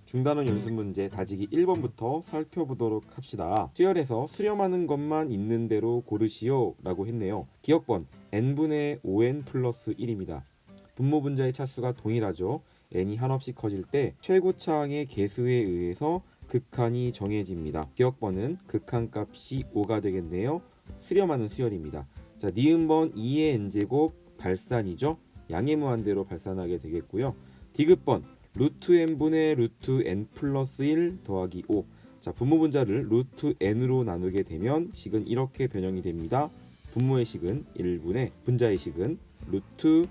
중단원 연습 문제 다지기 1번부터 살펴보도록 합시다. 수열에서 수렴하는 것만 있는 대로 고르시오 라고 했네요. 기억번 n분의 5n 플러스 1입니다. 분모 분자의 차수가 동일하죠. n이 한없이 커질 때 최고차항의 개수에 의해서 극한이 정해집니다. 기억번은 극한값이 5가 되겠네요. 수렴하는 수열입니다. 자, 니은번 2의 n제곱 발산이죠. 양의 무한대로 발산하게 되겠고요. 디귿번 루트 n분의 루트 n 플러스 1 더하기 5. 자, 분모 분자를 루트 n으로 나누게 되면 식은 이렇게 변형이 됩니다. 분모의 식은 1분의 분자의 식은 루트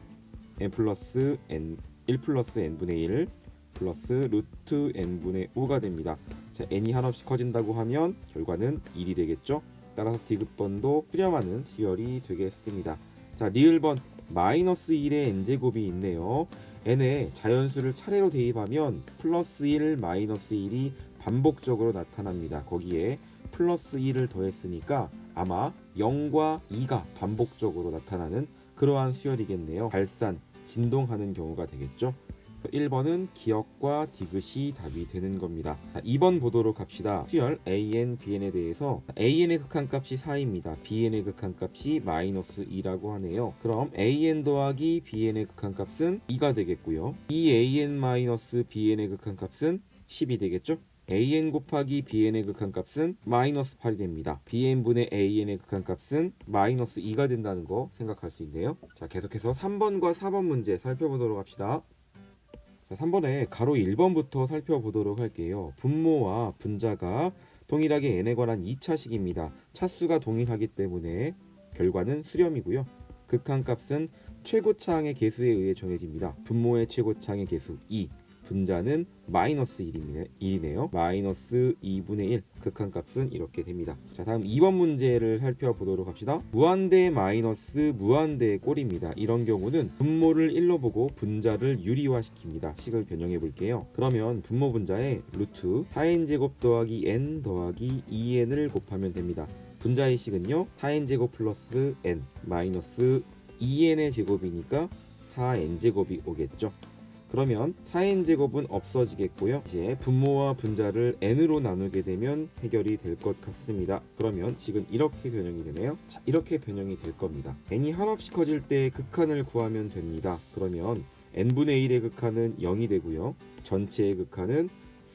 n 플러스 n 1 플러스 n분의 1 플러스 루트 n분의 5가 됩니다. 자, n이 한없이 커진다고 하면 결과는 1이 되겠죠. 따라서 디귿번도 수렴하는 수열이 되겠습니다. 자, 리을번 마이너스 1의 n제곱이 있네요. n에 자연수를 차례로 대입하면 플러스 1 마이너스 1이 반복적으로 나타납니다. 거기에 플러스 1을 더했으니까 아마 0과 2가 반복적으로 나타나는 그러한 수열이겠네요. 발산, 진동하는 경우가 되겠죠. 1번은 기억과 디귿이 답이 되는 겁니다. 2번 보도록 합시다. 수열 AN, BN에 대해서 AN의 극한값이 4입니다. BN의 극한값이 마이너스 2라고 하네요. 그럼 AN 더하기 BN의 극한값은 2가 되겠고요. 이 AN 마이너스 BN의 극한값은 10이 되겠죠? AN 곱하기 BN의 극한값은 마이너스 8이 됩니다. BN분의 AN의 극한값은 마이너스 2가 된다는 거 생각할 수 있네요. 자, 계속해서 3번과 4번 문제 살펴보도록 합시다. 자, 3번에 가로 1번부터 살펴보도록 할게요. 분모와 분자가 동일하게 n에 관한 2차식입니다. 차수가 동일하기 때문에 결과는 수렴이고요. 극한값은 최고차항의 개수에 의해 정해집니다. 분모의 최고차항의 개수 2, 분자는 마이너스 1이네요. 마이너스 2분의 1, 극한값은 이렇게 됩니다. 자, 다음 2번 문제를 살펴보도록 합시다. 무한대 마이너스 무한대의 꼴입니다. 이런 경우는 분모를 1로 보고 분자를 유리화시킵니다. 식을 변형해 볼게요. 그러면 분모 분자에 루트 4n제곱 더하기 n 더하기 2n을 곱하면 됩니다. 분자의 식은요 4n제곱 플러스 n 마이너스 2n의 제곱이니까 4n제곱이 오겠죠. 그러면 4n제곱은 없어지겠고요. 이제 분모와 분자를 n으로 나누게 되면 해결이 될 것 같습니다. 그러면 식은 이렇게 변형이 되네요. 자, 이렇게 변형이 될 겁니다. n이 한없이 커질 때 극한을 구하면 됩니다. 그러면 n분의 1의 극한은 0이 되고요. 전체의 극한은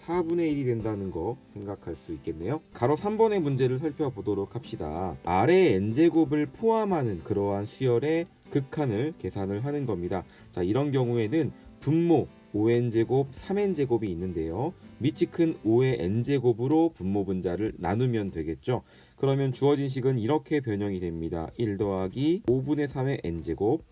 4분의 1이 된다는 거 생각할 수 있겠네요. 가로 3번의 문제를 살펴보도록 합시다. 아래 n제곱을 포함하는 그러한 수열의 극한을 계산을 하는 겁니다. 자, 이런 경우에는 분모 5n제곱, 3n제곱이 있는데요. 밑이 큰 5의 n제곱으로 분모 분자를 나누면 되겠죠. 그러면 주어진 식은 이렇게 변형이 됩니다. 1 더하기 5분의 3의 n제곱,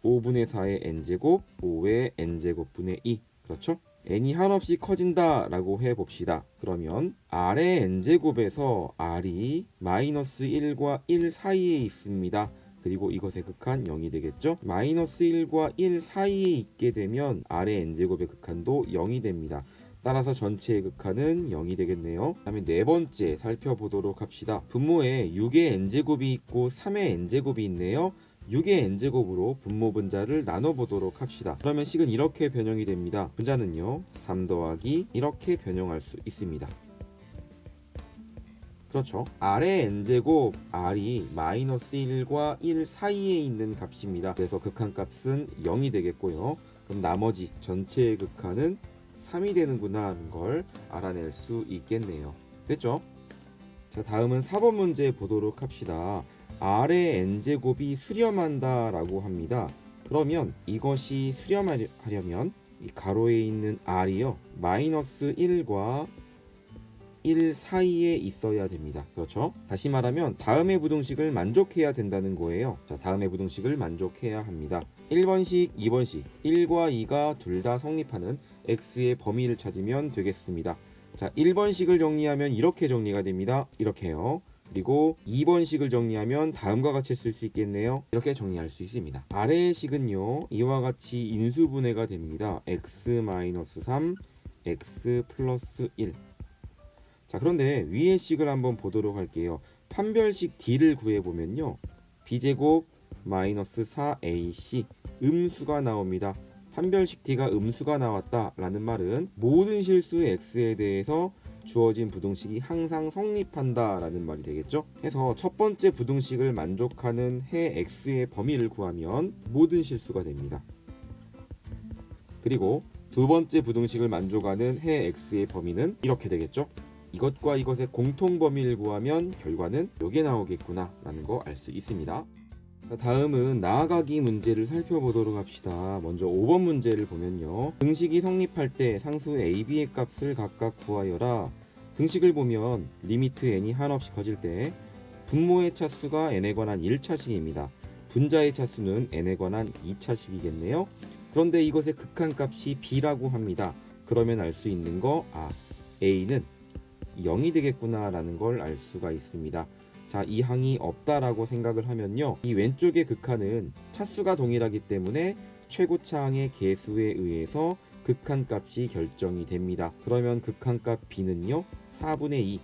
5분의 4의 n제곱, 5의 n제곱분의 2. 그렇죠? n이 한없이 커진다 라고 해봅시다. 그러면 r의 n제곱에서 r이 마이너스 1과 1 사이에 있습니다. 그리고 이것의 극한 0이 되겠죠. 마이너스 1과 1 사이에 있게 되면 r의 n제곱의 극한도 0이 됩니다. 따라서 전체의 극한은 0이 되겠네요. 다음에 네 번째 살펴보도록 합시다. 분모에 6의 n제곱이 있고 3의 n제곱이 있네요. 6의 n제곱으로 분모 분자를 나눠보도록 합시다. 그러면 식은 이렇게 변형이 됩니다. 분자는요 3 더하기 이렇게 변형할 수 있습니다. 그렇죠. r의 n제곱 r이 마이너스 1과 1 사이에 있는 값입니다. 그래서 극한값은 0이 되겠고요. 그럼 나머지 전체의 극한은 3이 되는구나 하는 걸 알아낼 수 있겠네요. 됐죠? 자, 다음은 4번 문제 보도록 합시다. r의 n제곱이 수렴한다 라고 합니다. 그러면 이것이 수렴하려면 이 가로에 있는 r이요 마이너스 1과 1 사이에 있어야 됩니다. 그렇죠? 다시 말하면 다음의 부등식을 만족해야 된다는 거예요. 자, 다음의 부등식을 만족해야 합니다. 1번식, 2번식, 1과 2가 둘 다 성립하는 x의 범위를 찾으면 되겠습니다. 자, 1번식을 정리하면 이렇게 정리가 됩니다. 이렇게요. 그리고 2번식을 정리하면 다음과 같이 쓸 수 있겠네요. 이렇게 정리할 수 있습니다. 아래의 식은요 이와 같이 인수분해가 됩니다. x-3, x 플러스 1. 자, 그런데 위의 식을 한번 보도록 할게요. 판별식 D를 구해보면요. b제곱 마이너스 4ac 음수가 나옵니다. 판별식 t가 음수가 나왔다 라는 말은 모든 실수 x에 대해서 주어진 부등식이 항상 성립한다 라는 말이 되겠죠. 해서 첫 번째 부등식을 만족하는 해 x의 범위를 구하면 모든 실수가 됩니다. 그리고 두 번째 부등식을 만족하는 해 x의 범위는 이렇게 되겠죠. 이것과 이것의 공통 범위를 구하면 결과는 이게 나오겠구나 라는 거 알 수 있습니다. 자, 다음은 나아가기 문제를 살펴보도록 합시다. 먼저 5번 문제를 보면요. 등식이 성립할 때 상수 a, b의 값을 각각 구하여라. 등식을 보면 리미트 n이 한없이 커질 때 분모의 차수가 n에 관한 1차식입니다. 분자의 차수는 n에 관한 2차식이겠네요. 그런데 이것의 극한값이 b라고 합니다. 그러면 알 수 있는 거 a는 0이 되겠구나 라는 걸 알 수가 있습니다. 자, 이 항이 없다라고 생각을 하면요. 이 왼쪽의 극한은 차수가 동일하기 때문에 최고차항의 개수에 의해서 극한값이 결정이 됩니다. 그러면 극한값 b는요. 4분의 2,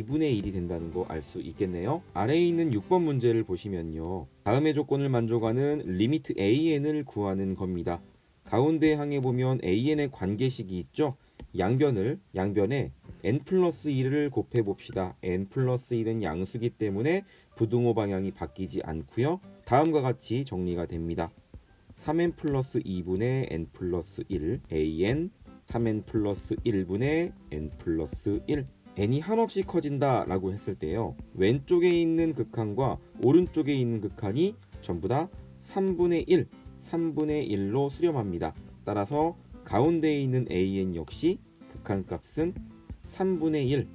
2분의 1이 된다는 거 알 수 있겠네요. 아래에 있는 6번 문제를 보시면요. 다음의 조건을 만족하는 리미트 an을 구하는 겁니다. 가운데 항에 보면 an의 관계식이 있죠. 양변에 n 플러스 1을 곱해 봅시다. n 플러스 1은 양수기 때문에 부등호 방향이 바뀌지 않고요. 다음과 같이 정리가 됩니다. 3n 플러스 2분의 n 플러스 1 an 3n 플러스 1분의 n 플러스 1 n이 한없이 커진다 라고 했을 때요. 왼쪽에 있는 극한과 오른쪽에 있는 극한이 전부 다 3분의 1로 수렴합니다. 따라서 가운데에 있는 an 역시 극한값은 3분의 1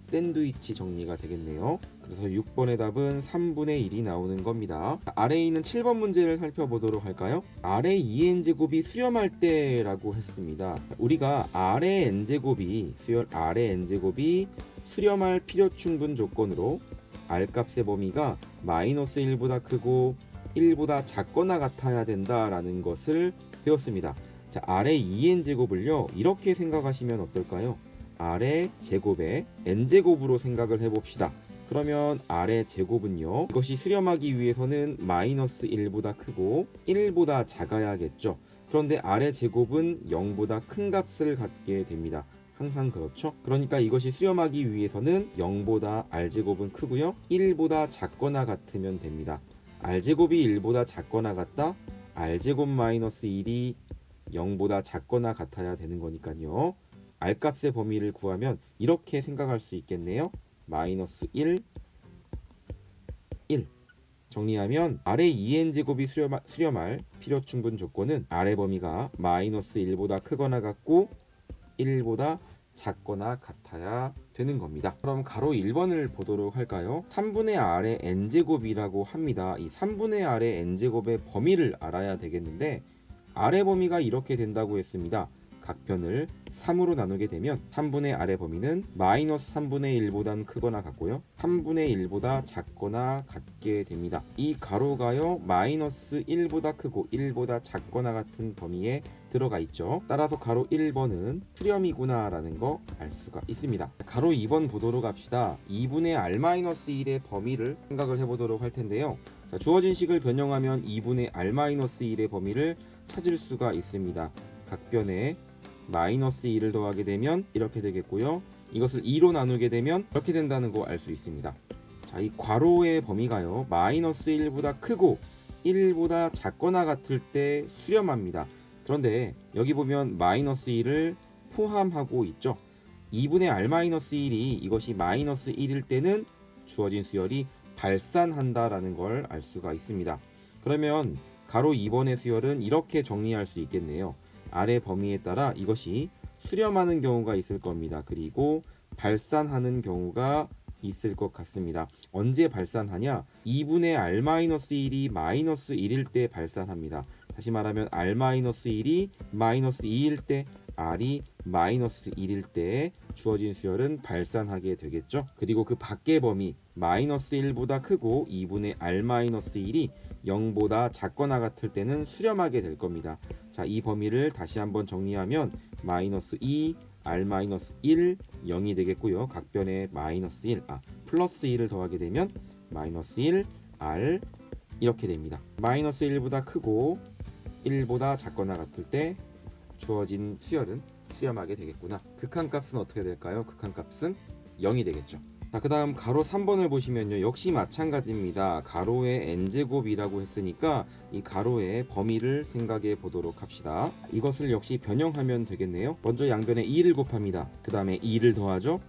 샌드위치 정리가 되겠네요. 그래서 6번의 답은 3분의 1이 나오는 겁니다. 아래에 있는 7번 문제를 살펴보도록 할까요? 아래 2n제곱이 수렴할 때라고 했습니다. 우리가 아래 n제곱이 수렴할 필요충분 조건으로 r값의 범위가 마이너스 1보다 크고 1보다 작거나 같아야 된다라는 것을 배웠습니다. 자, 아래 2n제곱을요 이렇게 생각하시면 어떨까요? 아래 제곱에 n제곱으로 생각을 해봅시다. 그러면 아래 제곱은요 이것이 수렴하기 위해서는 마이너스 1보다 크고 1보다 작아야겠죠. 그런데 아래 제곱은 0보다 큰 값을 갖게 됩니다. 항상 그렇죠. 그러니까 이것이 수렴하기 위해서는 0보다 r제곱은 크고요 1보다 작거나 같으면 됩니다. r제곱이 1보다 작거나 같다? r제곱 마이너스 1이 0보다 작거나 같아야 되는 거니까요. r값의 범위를 구하면 이렇게 생각할 수 있겠네요. 마이너스 1 정리하면 아래 2n제곱이 수렴할 필요충분 조건은 아래 범위가 마이너스 1보다 크거나 같고 1보다 작거나 같아야 되는 겁니다. 그럼 가로 1번을 보도록 할까요? 3분의 r의 n제곱이라고 합니다. 이 3분의 r의 n제곱의 범위를 알아야 되겠는데 아래 범위가 이렇게 된다고 했습니다. 각변을 3으로 나누게 되면 3분의 r의 범위는 마이너스 3분의 1보단 크거나 같고요 3분의 1보다 작거나 같게 됩니다. 이 가로가요 마이너스 1보다 크고 1보다 작거나 같은 범위에 들어가 있죠. 따라서 가로 1번은 수렴이구나 라는 거 알 수가 있습니다. 가로 2번 보도록 합시다. 2분의 r-1의 범위를 생각을 해보도록 할 텐데요. 자, 주어진 식을 변형하면 2분의 r-1의 범위를 찾을 수가 있습니다. 각변에 마이너스 2를 더하게 되면 이렇게 되겠고요. 이것을 2로 나누게 되면 이렇게 된다는 거 알 수 있습니다. 자, 이 괄호의 범위가요. 마이너스 1보다 크고 1보다 작거나 같을 때 수렴합니다. 그런데 여기 보면 마이너스 1을 포함하고 있죠. 2분의 r-1이 이것이 마이너스 1일 때는 주어진 수열이 발산한다라는 걸 알 수가 있습니다. 그러면 가로 2번의 수열은 이렇게 정리할 수 있겠네요. 아래 범위에 따라 이것이 수렴하는 경우가 있을 겁니다. 그리고 발산하는 경우가 있을 것 같습니다. 언제 발산하냐? 2분의 r-1이 마이너스 1일 때 발산합니다. 다시 말하면 r-1이 마이너스 2일 때 r이 마이너스 1일 때 주어진 수열은 발산하게 되겠죠. 그리고 그 밖의 범위 마이너스 1보다 크고 2분의 r-1이 0보다 작거나 같을 때는 수렴하게 될 겁니다. 자, 이 범위를 다시 한번 정리하면 마이너스 2 r-1 0이 되겠고요. 각변에 마이너스 1 플러스 1을 더하게 되면 마이너스 1 r 이렇게 됩니다. 마이너스 1보다 크고 1보다 작거나 같을 때 주어진 수열은 수렴하게 되겠구나. 극한값은 어떻게 될까요? 극한값은 0이 되겠죠. 자, 그 다음 가로 3번을 보시면요, 역시 마찬가지입니다. 가로의 n제곱이라고 했으니까 이 가로의 범위를 생각해 보도록 합시다. 이것을 역시 변형하면 되겠네요. 먼저 양변에 2를 곱합니다. 그 다음에 2를 더하죠.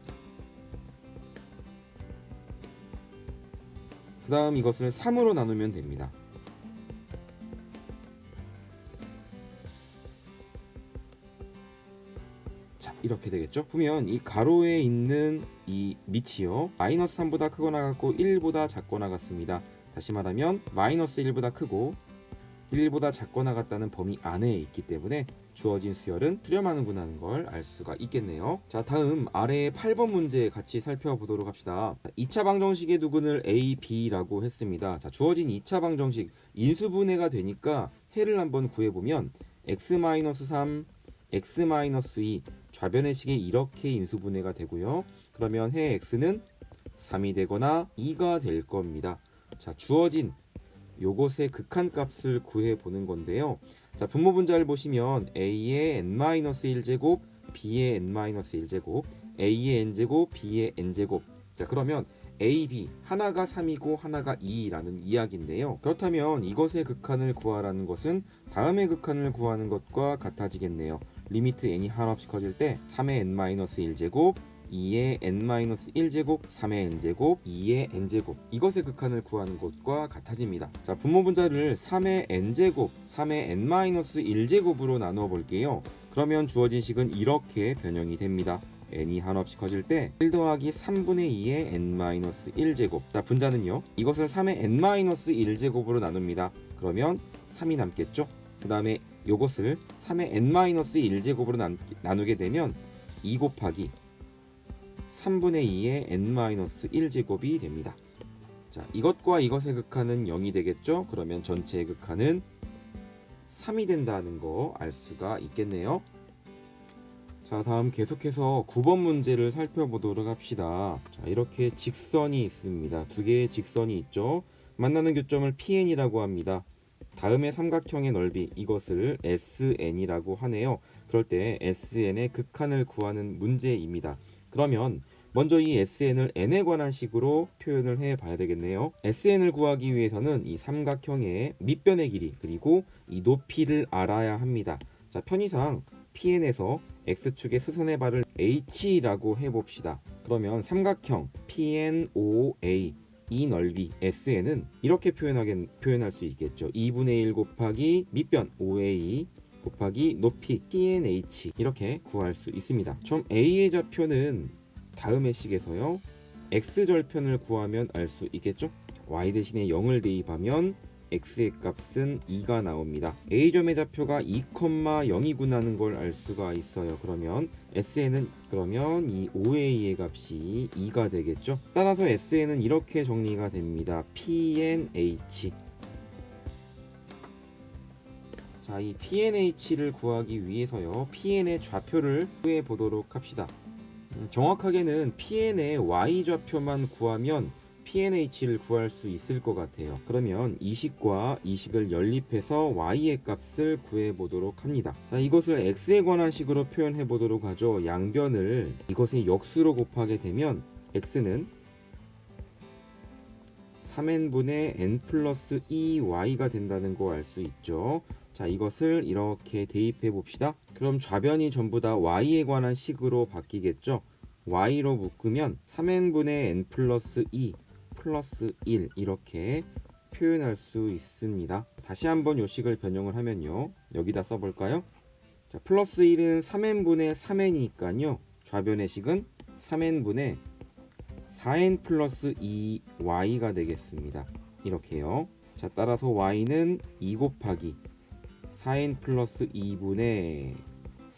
그 다음 이것을 3으로 나누면 됩니다. 자, 이렇게 되겠죠. 보면 이 가로에 있는 이 밑이요, 마이너스 3보다 크거나 같고 1보다 작거나 같습니다. 다시 말하면 마이너스 1보다 크고 1보다 작거나 같다는 범위 안에 있기 때문에 주어진 수열은 수렴하는구나 하는 걸 알 수가 있겠네요. 자, 다음 아래의 8번 문제 같이 살펴보도록 합시다. 2차 방정식의 두근을 a, b라고 했습니다. 자, 주어진 2차 방정식 인수분해가 되니까 해를 한번 구해보면 x-3, x-2 좌변의 식이 이렇게 인수분해가 되고요. 그러면 해 x는 3이 되거나 2가 될 겁니다. 자, 주어진 요것의 극한값을 구해보는 건데요. 자, 분모분자를 보시면 a의 n-1제곱, b의 n-1제곱, a의 n제곱, b의 n제곱. 자, 그러면 a, b 하나가 3이고 하나가 2라는 이야기인데요. 그렇다면 이것의 극한을 구하라는 것은 다음의 극한을 구하는 것과 같아지겠네요. 리미트 n이 한없이 커질 때 3의 n-1제곱, 2의 n-1제곱, 3의 n제곱, 2의 n제곱, 이것의 극한을 구하는 것과 같아집니다. 자, 분모분자를 3의 n제곱, 3의 n-1제곱으로 나누어 볼게요. 그러면 주어진 식은 이렇게 변형이 됩니다. n이 한없이 커질 때 1 더하기 3분의 2의 n-1제곱. 자, 분자는요, 이것을 3의 n-1제곱으로 나눕니다. 그러면 3이 남겠죠. 그 다음에 이것을 3의 n-1제곱으로 나누게 되면 2 곱하기 3분의 2의 n-1제곱이 됩니다. 자, 이것과 이것의 극한은 0이 되겠죠. 그러면 전체의 극한은 3이 된다는 거 알 수가 있겠네요. 자, 다음 계속해서 9번 문제를 살펴보도록 합시다. 자, 이렇게 직선이 있습니다. 두 개의 직선이 있죠. 만나는 교점을 PN이라고 합니다. 다음의 삼각형의 넓이, 이것을 SN이라고 하네요. 그럴 때 SN의 극한을 구하는 문제입니다. 그러면 먼저 이 SN을 n에 관한 식으로 표현을 해 봐야 되겠네요. SN을 구하기 위해서는 이 삼각형의 밑변의 길이 그리고 이 높이를 알아야 합니다. 자, 편의상 PN에서 X축의 수선의 발을 H라고 해봅시다. 그러면 삼각형 PNOA 이 넓이 SN은 이렇게 표현할 수 있겠죠. 2분의 1 곱하기 밑변 OA 곱하기 높이 PNH, 이렇게 구할 수 있습니다. 점 A의 좌표는 다음의 식에서요, X절편을 구하면 알 수 있겠죠. Y 대신에 0을 대입하면 X의 값은 2가 나옵니다. A점의 좌표가 2,0이구나 하는 걸 알 수가 있어요. 그러면 SN은 그러면 이 OA의 값이 2가 되겠죠. 따라서 SN은 이렇게 정리가 됩니다. PNH. 자, 이 PNH를 구하기 위해서요, PN의 좌표를 구해 보도록 합시다. 정확하게는 PN의 Y좌표만 구하면 PNH를 구할 수 있을 것 같아요. 그러면 20과 20을 연립해서 Y의 값을 구해 보도록 합니다. 자, 이것을 X에 관한 식으로 표현해 보도록 하죠. 양변을 이것의 역수로 곱하게 되면 X는 3n분의 n 플러스 2y가 된다는 거 알 수 있죠. 자, 이것을 이렇게 대입해 봅시다. 그럼 좌변이 전부 다 y에 관한 식으로 바뀌겠죠. y로 묶으면 3n분의 n 플러스 2 플러스 1 이렇게 표현할 수 있습니다. 다시 한번 요 식을 변형을 하면요, 여기다 써볼까요? 자, 플러스 1은 3n분의 3n이니까요, 좌변의 식은 3n분의 4n 플러스 2y가 되겠습니다. 이렇게요. 자, 따라서 y는 2 곱하기 4n 플러스 2분의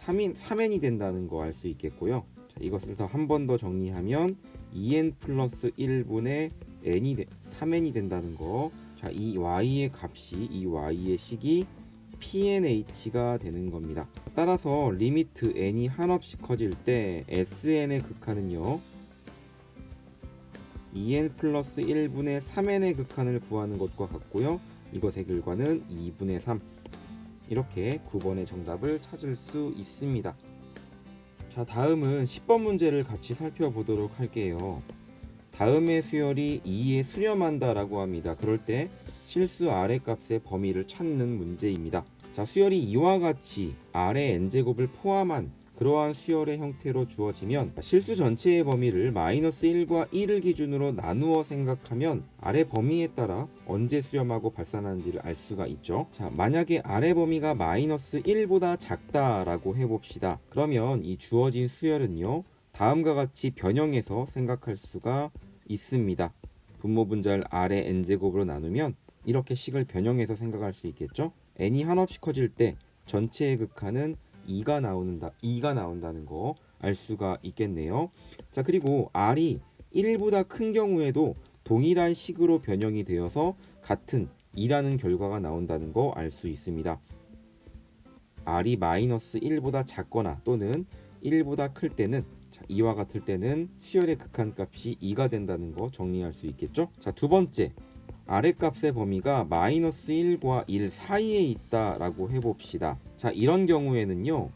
3n이 된다는 거 알 수 있겠고요. 자, 이것을 더 한 번 더 정리하면 2n 플러스 1분의 3n이 된다는 거. 자, 이 y의 값이, 이 y의 식이 PNH가 되는 겁니다. 따라서 리미트 n이 한없이 커질 때 SN의 극한은요, 2n 플러스 1분의 3n의 극한을 구하는 것과 같고요. 이것의 결과는 2분의 3. 이렇게 9번의 정답을 찾을 수 있습니다. 자, 다음은 10번 문제를 같이 살펴보도록 할게요. 다음의 수열이 2에 수렴한다 라고 합니다. 그럴 때 실수 아래 값의 범위를 찾는 문제입니다. 자, 수열이 이와 같이 아래 n제곱을 포함한 그러한 수열의 형태로 주어지면 실수 전체의 범위를 마이너스 1과 1을 기준으로 나누어 생각하면 아래 범위에 따라 언제 수렴하고 발산하는지를 알 수가 있죠. 자, 만약에 아래 범위가 마이너스 1보다 작다라고 해봅시다. 그러면 이 주어진 수열은요, 다음과 같이 변형해서 생각할 수가 있습니다. 분모 분자를 아래 n제곱으로 나누면 이렇게 식을 변형해서 생각할 수 있겠죠. n이 한없이 커질 때 전체의 극한은 2가 나온다는 거 알 수가 있겠네요. 자, 그리고 r이 1보다 큰 경우에도 동일한 식으로 변형이 되어서 같은 2라는 결과가 나온다는 거 알 수 있습니다. r이 마이너스 1보다 작거나 또는 1보다 클 때는, 자, 이와 같을 때는 수열의 극한값이 2가 된다는 거 정리할 수 있겠죠. 자, 두 번째, 아래값의 범위가 마이너스 1과 1 사이에 있다라고 해봅시다. 자, 이런 경우에는요,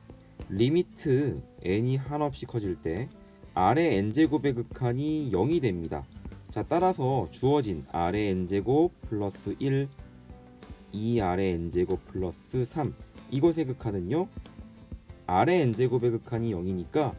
리미트 n이 한없이 커질 때 아래 n제곱의 극한이 0이 됩니다. 자, 따라서 주어진 아래 n제곱 플러스 1, 2 아래 n제곱 플러스 3, 이것의 극한은요, 아래 n제곱의 극한이 0이니까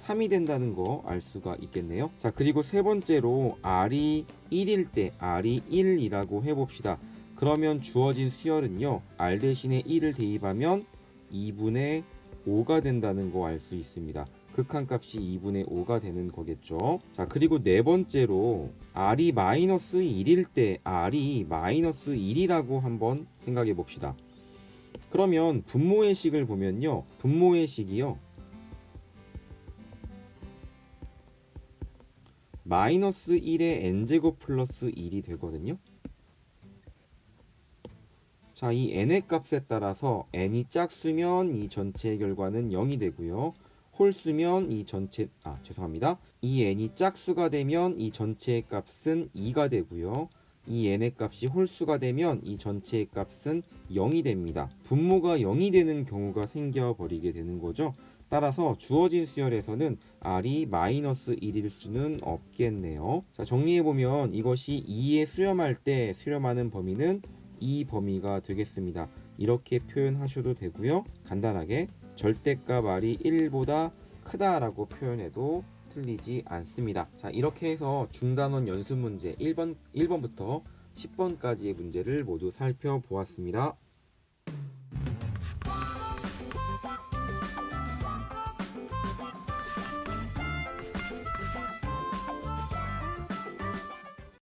3이 된다는 거 알 수가 있겠네요. 자, 그리고 세 번째로 r이 1일 때 r이 1이라고 해봅시다. 그러면 주어진 수열은요, r 대신에 1을 대입하면 2분의 5가 된다는 거 알 수 있습니다. 극한값이 2분의 5가 되는 거겠죠. 자, 그리고 네 번째로 r이 마이너스 1일 때 r이 마이너스 1이라고 한번 생각해 봅시다. 그러면 분모의 식을 보면요, 분모의 식이요, 마이너스 1의 n제곱 플러스 1이 되거든요. 자, 이 n의 값에 따라서 n이 짝수면 이 전체의 결과는 0이 되고요. 홀수면 이 이 n이 짝수가 되면 이 전체의 값은 2가 되고요. 이 n의 값이 홀수가 되면 이 전체의 값은 0이 됩니다. 분모가 0이 되는 경우가 생겨버리게 되는 거죠. 따라서 주어진 수열에서는 r이 마이너스 1일 수는 없겠네요. 자, 정리해보면 이것이 2에 수렴할 때 수렴하는 범위는 이 범위가 되겠습니다. 이렇게 표현하셔도 되고요. 간단하게 절대값 r이 1보다 크다라고 표현해도 틀리지 않습니다. 자, 이렇게 해서 중단원 연습 문제 1번부터 10번까지의 문제를 모두 살펴보았습니다.